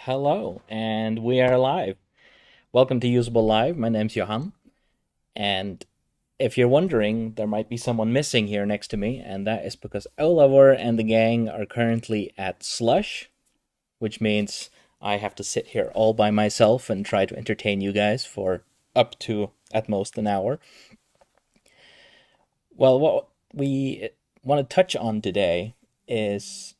Hello, and we are live. Welcome to Usable Live. My name's Johann, and if you're wondering, there might be someone missing here next to me, and that is because Oliver and the gang are currently at Slush, which means I have to sit here all by myself and try to entertain you guys for up to at most an hour. Well, what we want to touch on today is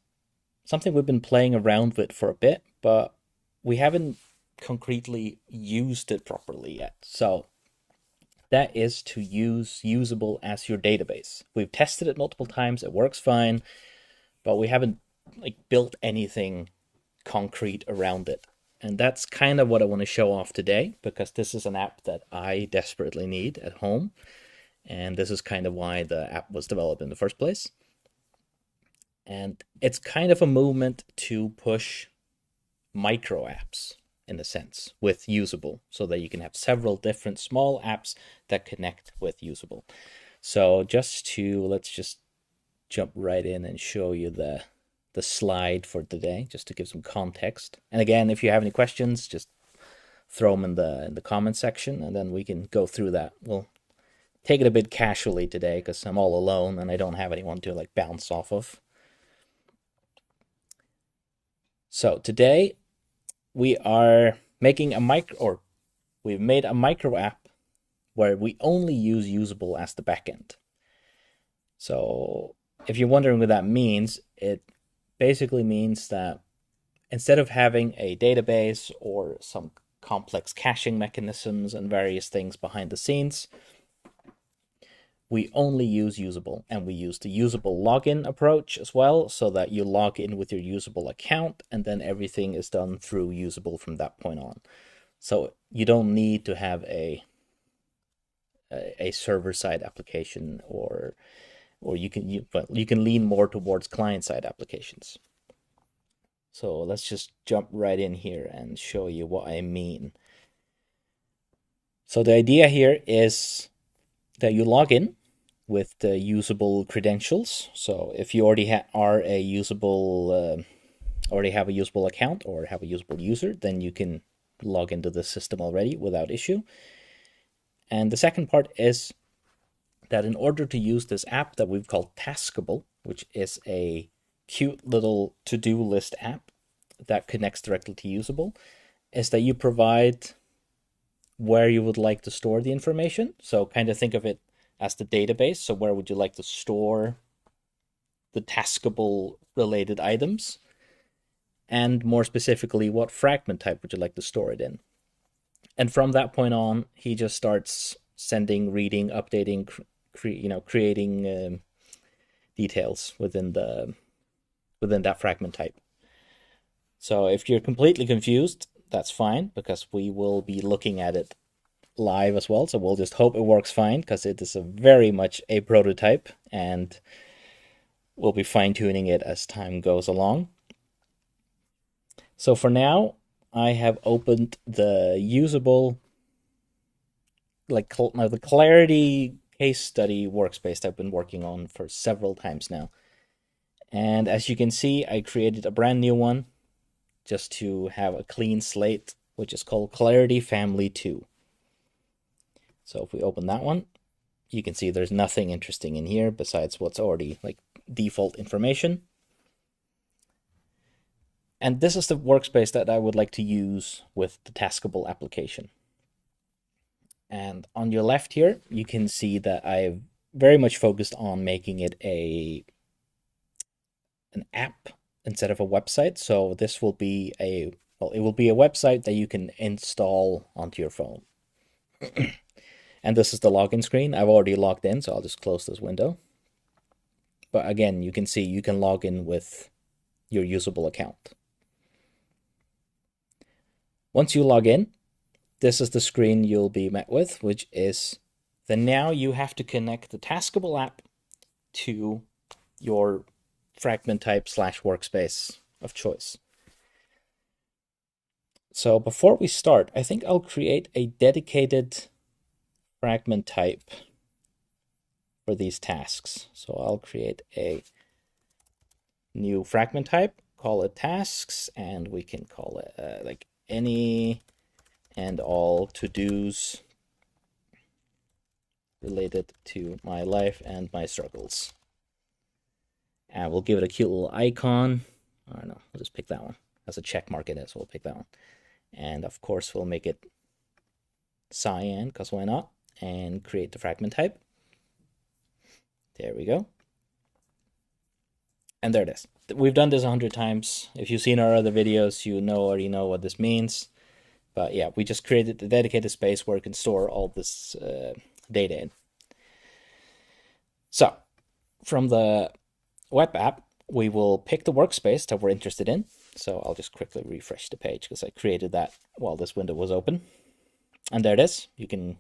something we've been playing around with for a bit, but we haven't concretely used it properly yet. So that is to use Usable as your database. We've tested it multiple times, it works fine, but we haven't built anything concrete around it. And that's kind of what I want to show off today, because this is an app that I desperately need at home. And this is kind of why the app was developed in the first place. And it's kind of a movement to push micro apps in a sense with Usable, so that you can have several different small apps that connect with Usable. So let's just jump right in and show you the slide for today, just to give some context. And again, if you have any questions, just throw them in the comment section, and then we can go through that. We'll take it a bit casually today because I'm all alone and I don't have anyone to bounce off of. So today we are making we've made a micro app where we only use Usable as the backend. So if you're wondering what that means, it basically means that instead of having a database or some complex caching mechanisms and various things behind the scenes, we only use Usable, and we use the Usable login approach as well, so that you log in with your Usable account and then everything is done through Usable from that point on. So you don't need to have a server-side application, or you can lean more towards client-side applications. So let's just jump right in here and show you what I mean. So the idea here is that you log in with the Usable credentials. So if you already are a Usable, already have a Usable account or have a Usable user, then you can log into the system already without issue. And the second part is that in order to use this app that we've called Taskable, which is a cute little to-do list app that connects directly to Usable, is that you provide where you would like to store the information. So kind of think of it as the database. So where would you like to store the Taskable related items? And more specifically, what fragment type would you like to store it in? And from that point on, he just starts sending, reading, updating, creating details within that fragment type. So if you're completely confused, that's fine, because we will be looking at it live as well. So we'll just hope it works fine, because it is very much a prototype, and we'll be fine-tuning it as time goes along. So for now, I have opened the Usable, the Clarity case study workspace that I've been working on for several times now. And as you can see, I created a brand new one just to have a clean slate, which is called Clarity Family 2. So if we open that one, you can see there's nothing interesting in here besides what's already default information. And this is the workspace that I would like to use with the Taskable application. And on your left here, you can see that I've very much focused on making it an app instead of a website. So this will be it will be a website that you can install onto your phone. And this is the login screen. I've already logged in, so I'll just close this window. But again, you can see you can log in with your Usable account. Once you log in, this is the screen you'll be met with, which is that now you have to connect the Taskable app to your fragment type / workspace of choice. So before we start, I think I'll create a dedicated fragment type for these tasks. So I'll create a new fragment type, call it tasks, and we can call it like any and all to-dos related to my life and my struggles. And we'll give it a cute little icon. I don't know, we'll just pick that one. Has a check mark in it, so we'll pick that one. And of course, we'll make it cyan, because why not? And create the fragment type. There we go. And there it is. We've done this 100 times. If you've seen our other videos, you already know what this means. But yeah, we just created a dedicated space where we can store all this data in. So from the web app, we will pick the workspace that we're interested in. So I'll just quickly refresh the page because I created that while this window was open. And there it is. You can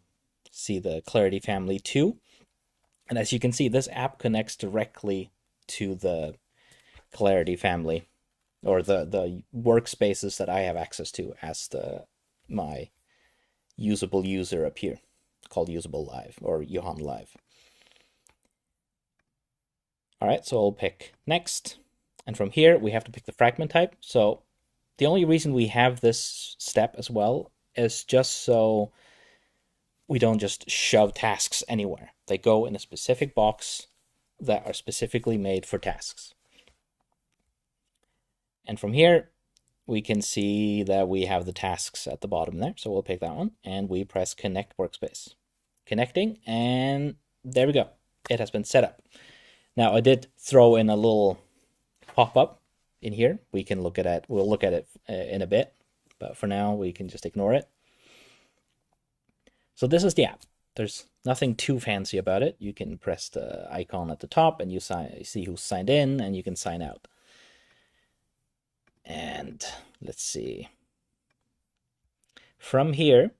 see the Clarity Family 2. And as you can see, this app connects directly to the Clarity family, or the workspaces that I have access to as my usable user up here, called Usable Live or Jóhann Live. All right, so I'll pick next. And from here, we have to pick the fragment type. So the only reason we have this step as well is just so we don't just shove tasks anywhere. They go in a specific box that are specifically made for tasks. And from here, we can see that we have the tasks at the bottom there. So we'll pick that one and we press connect workspace. Connecting, and there we go. It has been set up. Now I did throw in a little pop-up in here. We can look at it. We'll look at it in a bit, but for now we can just ignore it. So this is the app. There's nothing too fancy about it. You can press the icon at the top and you see who's signed in, and you can sign out. And let's see. From here,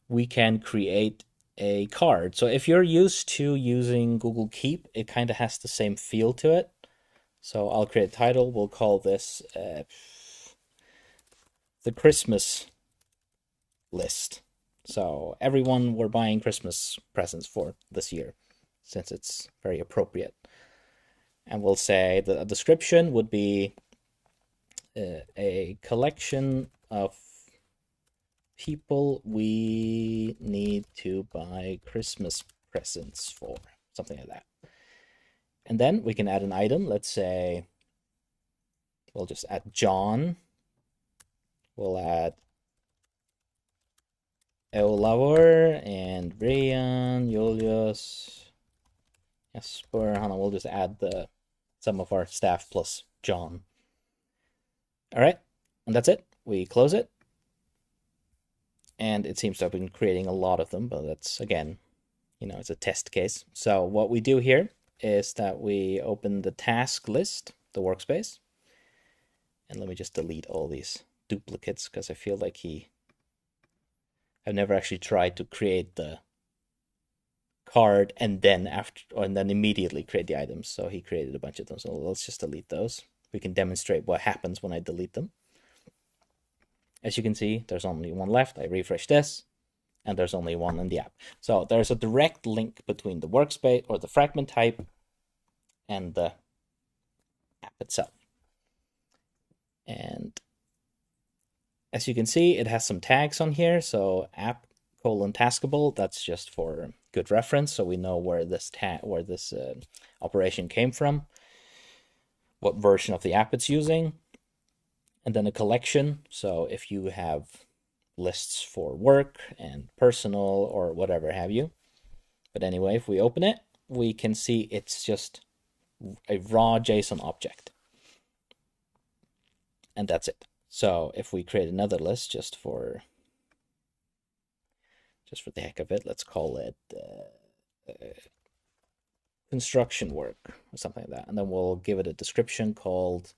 we can create a card. So if you're used to using Google Keep, it kind of has the same feel to it. So I'll create a title. We'll call this the Christmas list. So everyone we're buying Christmas presents for this year, since it's very appropriate. And we'll say the description would be a collection of people we need to buy Christmas presents for, something like that. And then we can add an item. Let's say we'll just add John. We'll add Olafur and Brian, Julius, Jesper, Hannah. We'll just add some of our staff plus John. All right, and that's it. We close it. And it seems to have been creating a lot of them, but that's, again, it's a test case. So what we do here is that we open the task list, the workspace. And let me just delete all these duplicates, because I feel like I've never actually tried to create the card and then immediately create the items. So he created a bunch of them. So let's just delete those. We can demonstrate what happens when I delete them. As you can see, there's only one left. I refresh this, and there's only one in the app. So there's a direct link between the workspace or the fragment type and the app itself. And as you can see, it has some tags on here. So app:/taskable, that's just for good reference, so we know where this operation came from, what version of the app it's using. And then a collection. So if you have lists for work and personal or whatever have you. But anyway, if we open it, we can see it's just a raw JSON object. And that's it. So if we create another list just for the heck of it, let's call it construction work or something like that. And then we'll give it a description called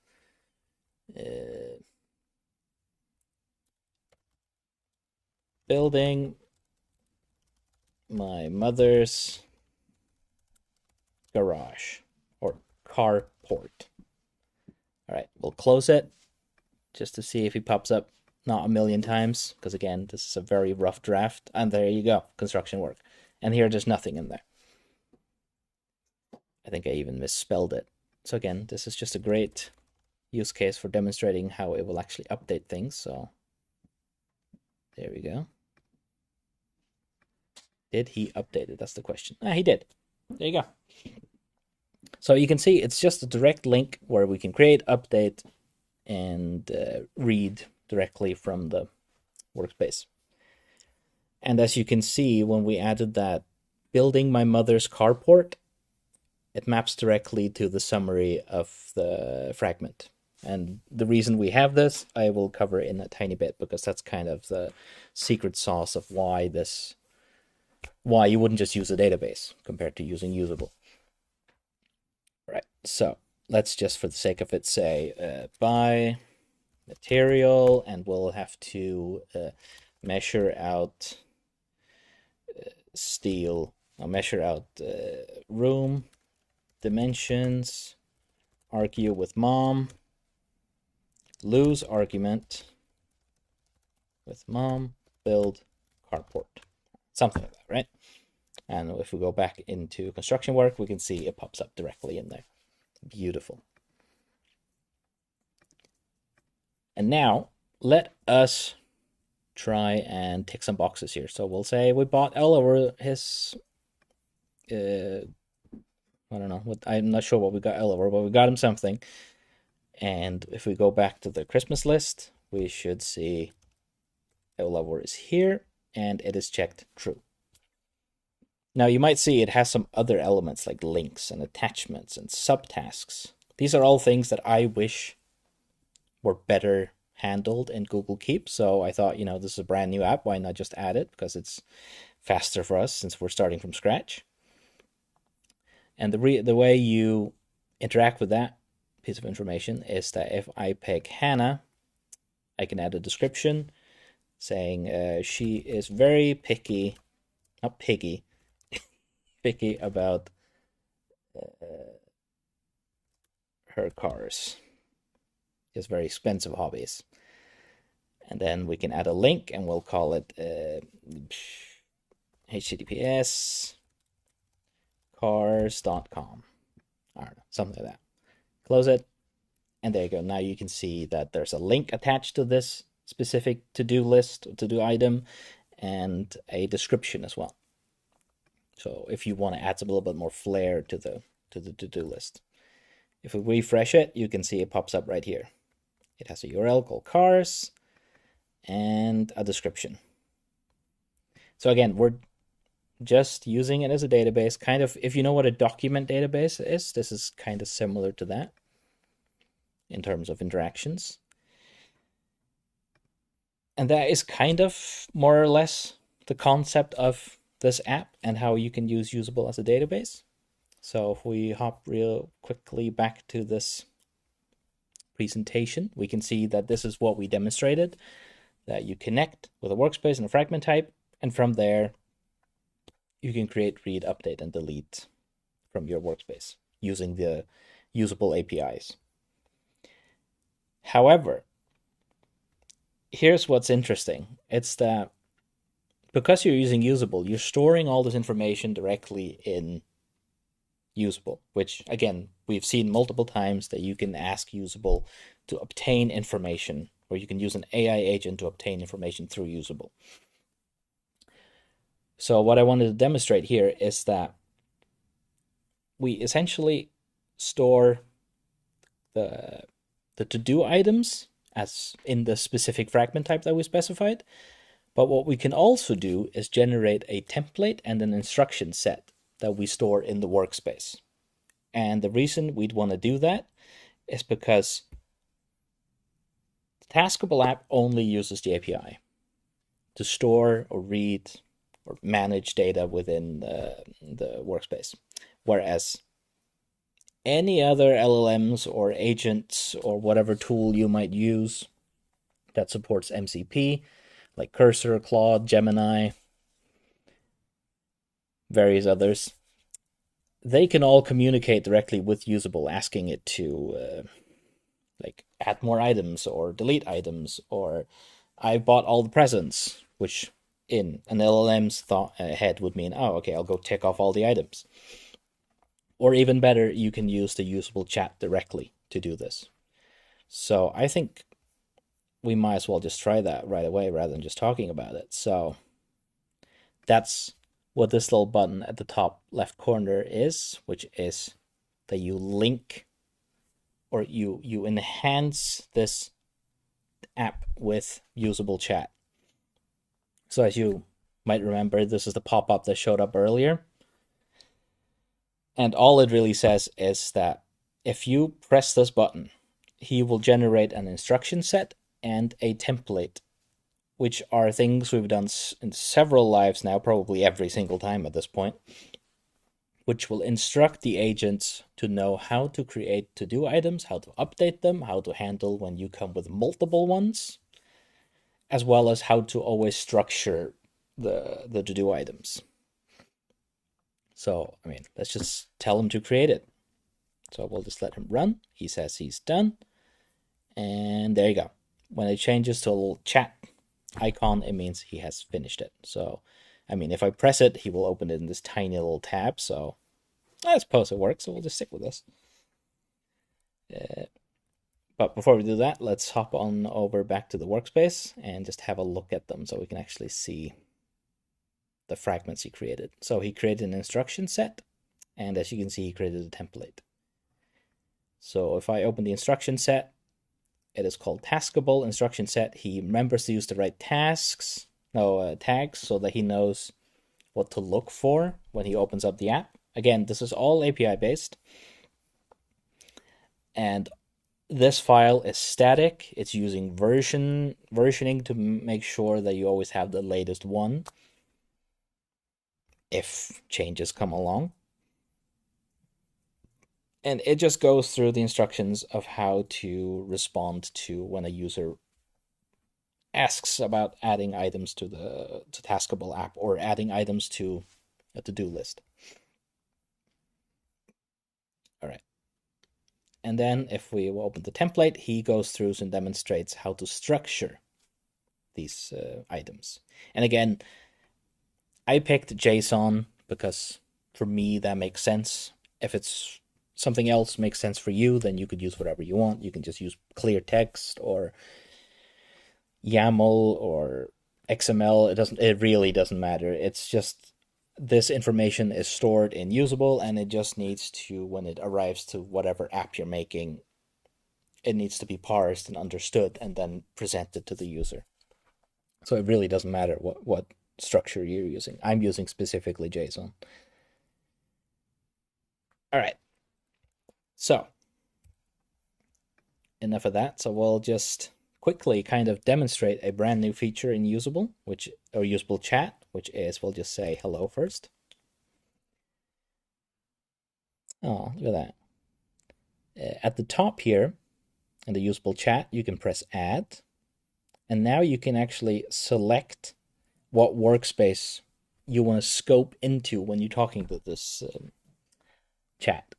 building my mother's garage or carport. All right, we'll close it just to see if he pops up, not a million times, because again, this is a very rough draft. And there you go, construction work. And here there's nothing in there. I think I even misspelled it. So again, this is just a great use case for demonstrating how it will actually update things. So there we go. Did he update it? That's the question. He did. There you go. So you can see it's just a direct link where we can create, update, and read directly from the workspace. And as you can see, when we added that building my mother's carport, it maps directly to the summary of the fragment. And the reason we have this, I will cover in a tiny bit, because that's kind of the secret sauce of why you wouldn't just use a database compared to using usable. Right, so let's just, for the sake of it, say by material, and we'll have to measure out steel. I'll measure out room, dimensions, argue with mom, lose argument with mom, build carport. Something like that, right? And if we go back into construction work, we can see it pops up directly in there. Beautiful. And now let us try and tick some boxes here. So we'll say we bought L over his, I don't know, I'm not sure what we got L over, but we got him something. And if we go back to the Christmas list, we should see L over is here, and it is checked true. Now you might see it has some other elements like links and attachments and subtasks. These are all things that I wish were better handled in Google Keep. So I thought, this is a brand new app. Why not just add it? Because it's faster for us since we're starting from scratch. And the way you interact with that piece of information is that if I pick Hannah, I can add a description saying she is very picky, not piggy, picky about her cars. She has very expensive hobbies. And then we can add a link, and we'll call it https cars.com. I don't know, something like that. Close it, and there you go. Now you can see that there's a link attached to this specific to-do list, to-do item, and a description as well. So if you want to add a little bit more flair to the to-do list. If we refresh it, you can see it pops up right here. It has a URL called cars and a description. So again, we're just using it as a database. Kind of, if you know what a document database is, this is kind of similar to that in terms of interactions. And that is kind of more or less the concept of this app and how you can use Usable as a database. So if we hop real quickly back to this presentation, we can see that this is what we demonstrated, that you connect with a workspace and a fragment type, and from there you can create, read, update, and delete from your workspace using the Usable APIs. However, here's what's interesting. It's that because you're using Usable, you're storing all this information directly in Usable, which again, we've seen multiple times that you can ask Usable to obtain information, or you can use an AI agent to obtain information through Usable. So what I wanted to demonstrate here is that we essentially store the to-do items as in the specific fragment type that we specified. But what we can also do is generate a template and an instruction set that we store in the workspace. And the reason we'd want to do that is because the Taskable app only uses the API to store or read or manage data within the workspace. Whereas any other LLMs or agents or whatever tool you might use that supports MCP, like Cursor, Claude, Gemini, various others, they can all communicate directly with Usable, asking it to like add more items or delete items, or I bought all the presents, which in an LLM's head would mean, oh, okay, I'll go tick off all the items. Or even better, you can use the Usable chat directly to do this. So I think we might as well just try that right away rather than just talking about it. So that's what this little button at the top left corner is, which is that you link or you enhance this app with usable chat. So as you might remember, this is the pop-up that showed up earlier. And all it really says is that if you press this button, he will generate an instruction set and a template, which are things we've done in several lives now, probably every single time at this point, which will instruct the agents to know how to create to-do items, how to update them, how to handle when you come with multiple ones, as well as how to always structure the to-do items. So, I mean, let's just tell him to create it. So we'll just let him run. He says he's done. And there you go. When it changes to a little chat icon, it means he has finished it. So, I mean, if I press it, he will open it in this tiny little tab. So I suppose it works. So we'll just stick with this. But before we do that, let's hop on over back to the workspace and just have a look at them so we can actually see the fragments he created. So he created an instruction set, and as you can see, he created a template. So if I open the instruction set, it is called Taskable instruction set. He remembers to use the right tags so that he knows what to look for when he opens up the app. Again, this is all API based. And this file is static. It's using versioning to make sure that you always have the latest one if changes come along. And it just goes through the instructions of how to respond to when a user asks about adding items to the Taskable app or adding items to a to-do list. All right. And then if we open the template, he goes through and demonstrates how to structure these items. And again, I picked JSON because for me that makes sense. If it's something else makes sense for you, then you could use whatever you want. You can just use clear text or YAML or XML. It really doesn't matter. It's just this information is stored in usable, and it just needs to, when it arrives to whatever app you're making, it needs to be parsed and understood and then presented to the user. So it really doesn't matter what structure you're using. I'm using specifically JSON. All right. So enough of that. So we'll just quickly kind of demonstrate a brand new feature in usable, usable chat, which is, we'll just say hello first. Oh, look at that. At the top here in the usable chat, you can press add. And now you can actually select what workspace you want to scope into when you're talking to this chat.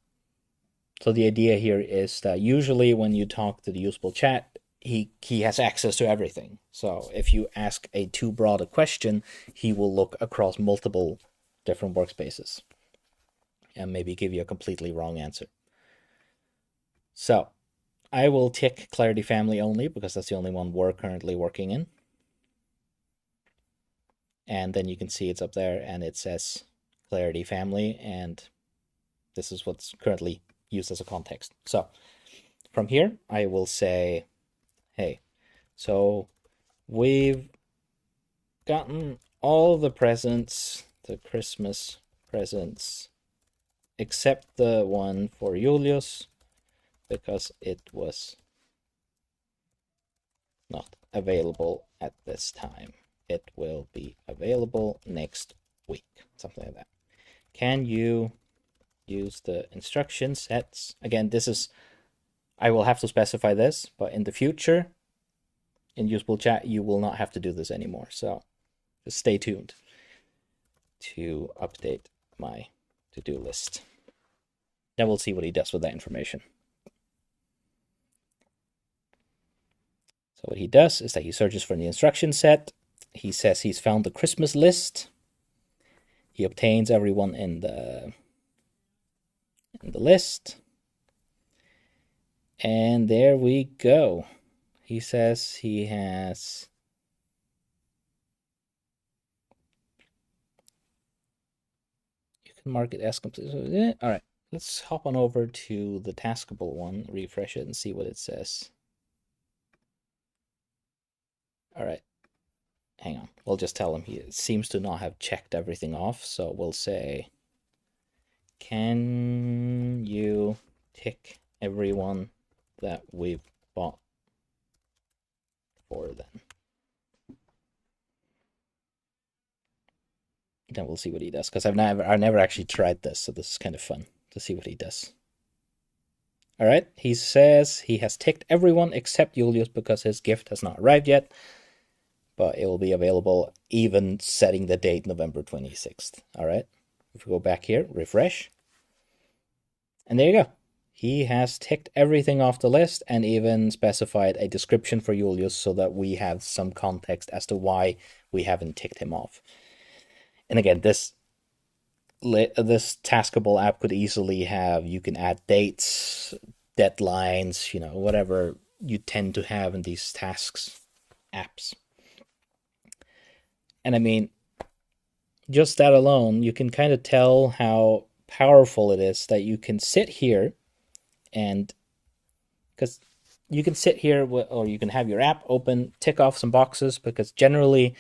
So the idea here is that usually when you talk to the usable chat, he has access to everything. So if you ask a too broad a question, he will look across multiple different workspaces and maybe give you a completely wrong answer. So I will tick Clarity Family only because that's the only one we're currently working in. And then you can see it's up there and it says Clarity Family, and this is what's currently used as a context. So from here, I will say, hey, so we've gotten all the presents, the Christmas presents, except the one for Julius, because it was not available at this time. It will be available next week, something like that. Can you use the instruction sets? Again, this is, I will have to specify this, but in the future, in usable chat, you will not have to do this anymore. So just stay tuned to update my to-do list. Then we'll see what he does with that information. So what he does is that he searches for the instruction set. He says he's found the Christmas list. He obtains everyone in the list. And there we go. He says he has... You can mark it as complete. All right, let's hop on over to the Taskable one, refresh it, and see what it says. All right, hang on. We'll just tell him he seems to not have checked everything off. So we'll say, can you tick everyone that we've bought for them? Then we'll see what he does, because I've never actually tried this, so this is kind of fun to see what he does. All right, he says he has ticked everyone except Julius because his gift has not arrived yet, but it will be available even setting the date November 26th. All right, if we go back here, refresh, and there you go. He has ticked everything off the list and even specified a description for Julius so that we have some context as to why we haven't ticked him off. And again, this Taskable app could easily have, you can add dates, deadlines, whatever you tend to have in these tasks apps. And I mean, just that alone, you can kind of tell how powerful it is that you can sit here and, because you can sit here, or you can have your app open, tick off some boxes, because generally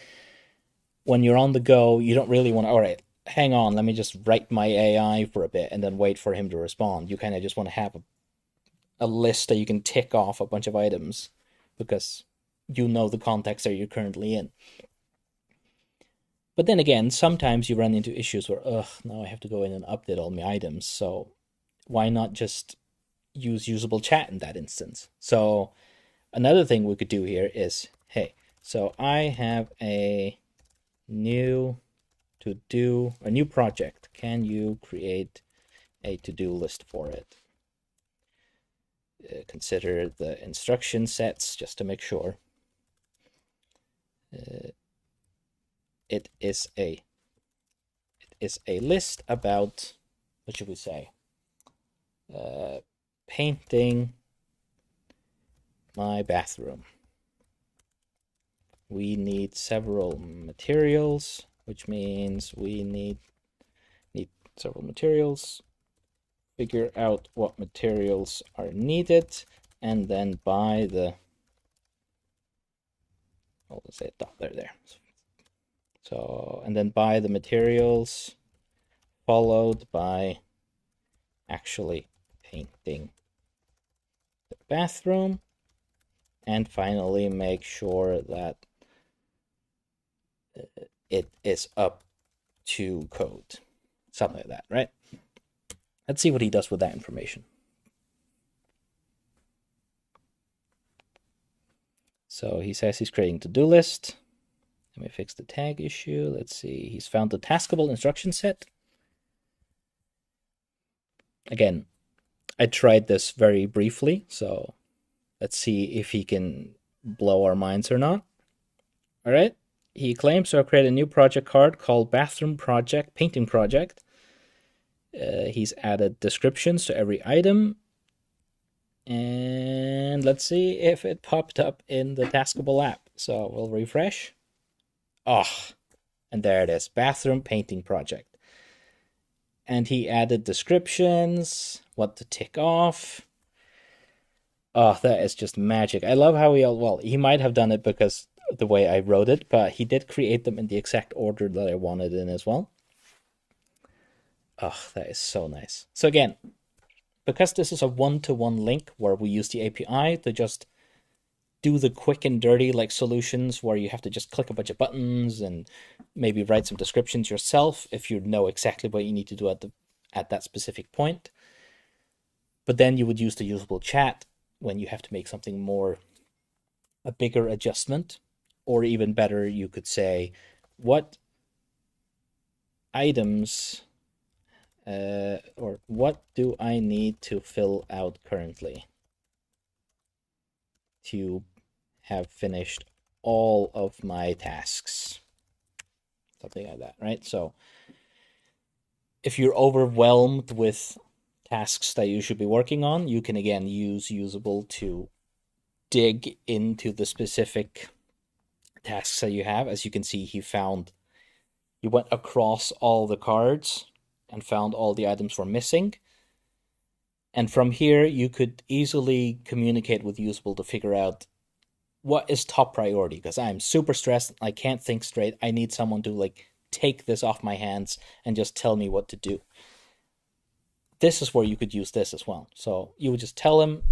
when you're on the go, you don't really want to, all right, hang on, let me just write my AI for a bit and then wait for him to respond. You kind of just want to have a list that you can tick off a bunch of items because you know the context that you're currently in. But then again, sometimes you run into issues where, now I have to go in and update all my items. So why not just use usable chat in that instance? So another thing we could do here is, hey, so I have a new project. Can you create a to-do list for it? Consider the instruction sets just to make sure. It is a list about, what should we say? Painting my bathroom. We need several materials, which means we need several materials. Figure out what materials are needed, and then buy the, let's say a dot there. So, and then buy the materials, followed by actually painting the bathroom, and finally make sure that it is up to code. Something like that, right? Let's see what he does with that information. So he says he's creating a to-do list. Let me fix the tag issue. Let's see. He's found the Taskable instruction set. Again, I tried this very briefly, so let's see if he can blow our minds or not. All right. He claims to have created a new project card called Bathroom Project, Painting Project. He's added descriptions to every item. And let's see if it popped up in the Taskable app. So we'll refresh. And there it is, Bathroom Painting Project. And he added descriptions, what to tick off. That is just magic. I love how he might have done it because the way I wrote it, but he did create them in the exact order that I wanted in as well. That is so nice. So again, because this is a one-to-one link where we use the API to just do the quick and dirty like solutions where you have to just click a bunch of buttons and maybe write some descriptions yourself if you know exactly what you need to do at that specific point. But then you would use the usable chat when you have to make something more, a bigger adjustment, or even better, you could say, what items or what do I need to fill out currently to have finished all of my tasks? Something like that, right? So if you're overwhelmed with tasks that you should be working on, you can again use usable to dig into the specific tasks that you have. As you can see, he went across all the cards and found all the items were missing. And from here, you could easily communicate with usable to figure out what is top priority, because I'm super stressed. I can't think straight. I need someone to like take this off my hands and just tell me what to do. This is where you could use this as well. So you would just tell him,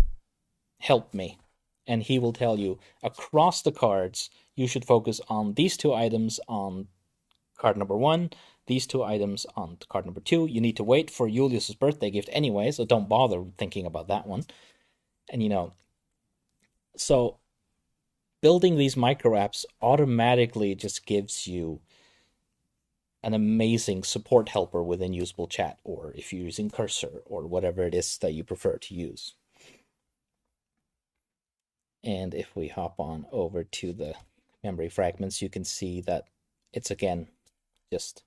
help me. And he will tell you across the cards, you should focus on these two items on card number 1, these two items on card number 2. You need to wait for Julius's birthday gift anyway, so don't bother thinking about that one. And so building these micro apps automatically just gives you an amazing support helper within usable chat, or if you're using Cursor or whatever it is that you prefer to use. And if we hop on over to the memory fragments, you can see that it's again just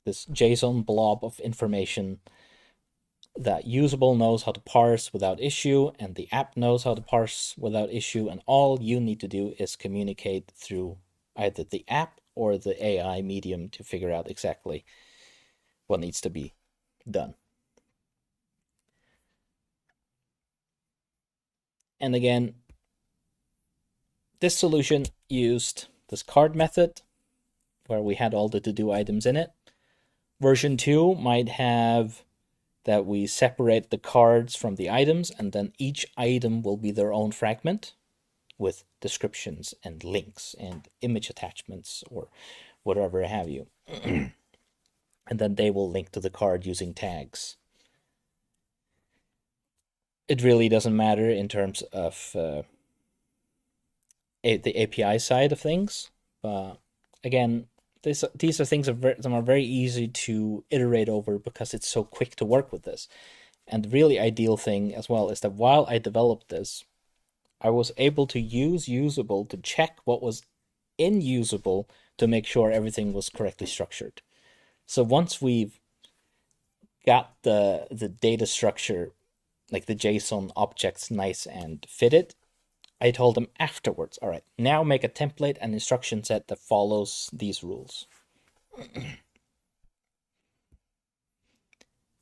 this JSON blob of information that usable knows how to parse without issue, and the app knows how to parse without issue, and all you need to do is communicate through either the app or the AI medium to figure out exactly what needs to be done. And again, this solution used this card method where we had all the to-do items in it. Version 2 might have that we separate the cards from the items, and then each item will be their own fragment with descriptions and links and image attachments or whatever have you. And then they will link to the card using tags. It really doesn't matter in terms of the API side of things, but again, these are things that are very easy to iterate over because it's so quick to work with this. And the really ideal thing as well is that while I developed this, I was able to use usable to check what was in usable to make sure everything was correctly structured. So once we've got the data structure, like the JSON objects, nice and fitted, I told them afterwards, all right, now make a template and instruction set that follows these rules.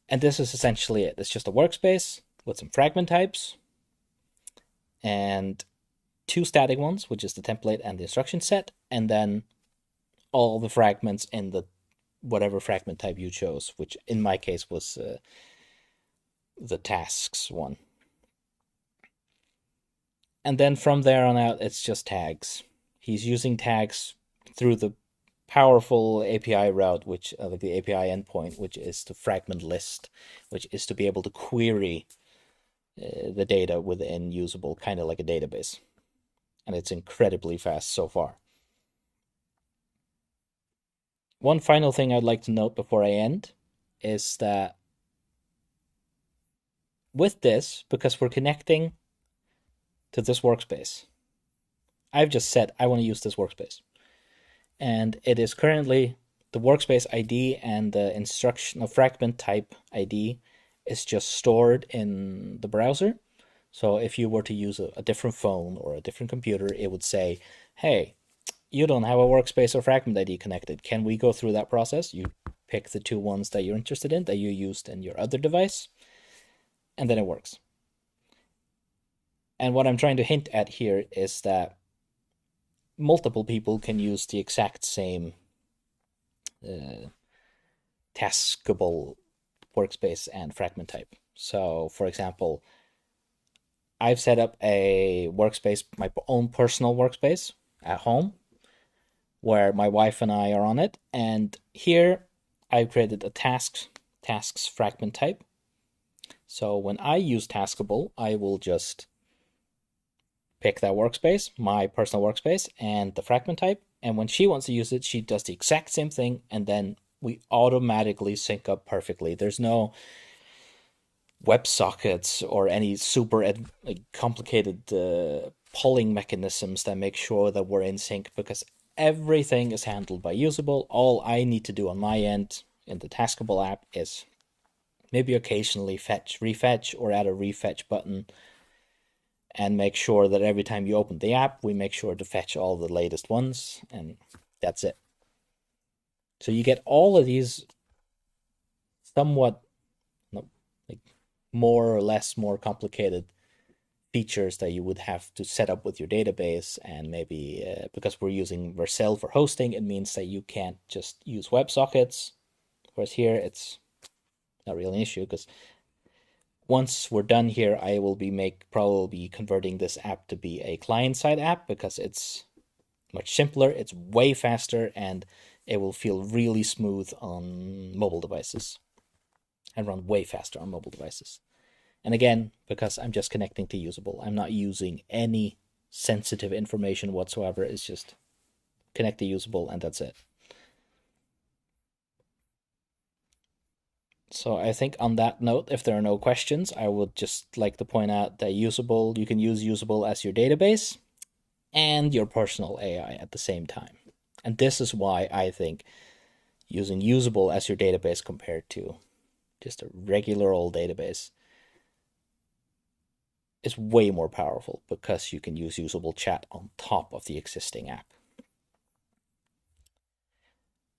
And this is essentially it. It's just a workspace with some fragment types and 2 static ones, which is the template and the instruction set, and then all the fragments in the whatever fragment type you chose, which in my case was the tasks one. And then from there on out, it's just tags. He's using tags through the powerful API route, which like the API endpoint, which is the fragment list, which is to be able to query the data within usable, kind of like a database. And it's incredibly fast so far. One final thing I'd like to note before I end is that with this, because we're connecting to this workspace, I've just said I want to use this workspace. And it is currently the workspace ID and the instruction of fragment type ID is just stored in the browser. So if you were to use a different phone or a different computer, it would say, hey, you don't have a workspace or fragment ID connected. Can we go through that process? You pick the 2 ones that you're interested in, that you used in your other device, and then it works. And what I'm trying to hint at here is that multiple people can use the exact same Taskable workspace and fragment type. So, for example, I've set up a workspace, my own personal workspace at home, where my wife and I are on it. And here I've created a tasks fragment type. So when I use Taskable, I will just pick that workspace, my personal workspace, and the fragment type. And when she wants to use it, she does the exact same thing, and then we automatically sync up perfectly. There's no WebSockets or any super complicated polling mechanisms that make sure that we're in sync, because everything is handled by usable. All I need to do on my end in the Taskable app is maybe occasionally refetch, or add a refetch button, and make sure that every time you open the app, we make sure to fetch all the latest ones, and that's it. So you get all of these somewhat like more or less more complicated features that you would have to set up with your database. And maybe because we're using Vercel for hosting, it means that you can't just use WebSockets. Whereas here, it's not really an issue, because once we're done here, I will probably converting this app to be a client-side app, because it's much simpler, it's way faster, and it will feel really smooth on mobile devices and run way faster on mobile devices. And again, because I'm just connecting to usable, I'm not using any sensitive information whatsoever. It's just connect to usable, and that's it. So I think on that note, if there are no questions, I would just like to point out that usable, you can use usable as your database and your personal AI at the same time. And this is why I think using usable as your database compared to just a regular old database is way more powerful, because you can use usable chat on top of the existing app.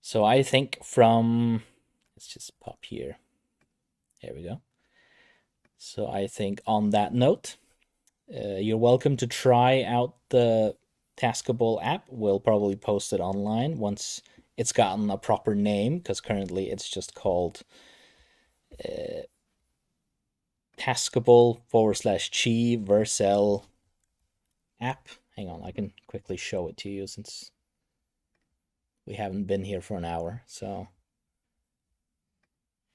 So I think let's just pop here. There we go. So I think on that note, you're welcome to try out the Taskable app. We'll probably post it online once it's gotten a proper name, because currently it's just called Taskable /Chi Vercel app. Hang on, I can quickly show it to you since we haven't been here for an hour. So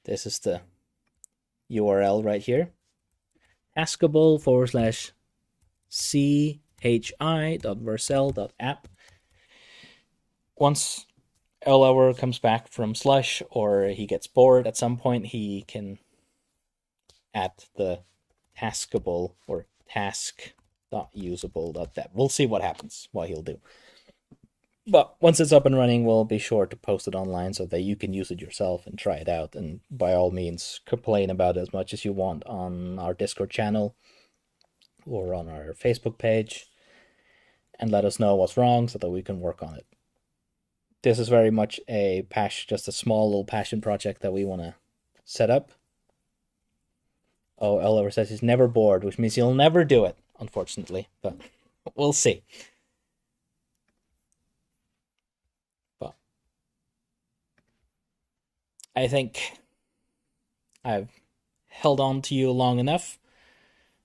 this is the URL right here. Taskable /chi.vercel.app. Once Oliver comes back from Slush, or he gets bored at some point, he can add the Taskable or task.usable.dev. We'll see what happens, what he'll do. But once it's up and running, we'll be sure to post it online so that you can use it yourself and try it out. And by all means, complain about it as much as you want on our Discord channel or on our Facebook page, and let us know what's wrong so that we can work on it. This is very much just a small little passion project that we want to set up. Oh, Oliver says he's never bored, which means he'll never do it, unfortunately. But we'll see. But I think I've held on to you long enough.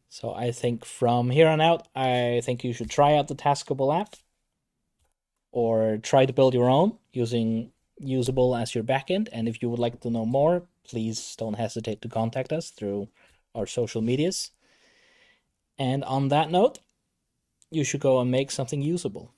So I think from here on out, I think you should try out the Taskable app, or try to build your own using usable as your backend. And if you would like to know more, please don't hesitate to contact us through our social medias. And on that note, you should go and make something usable.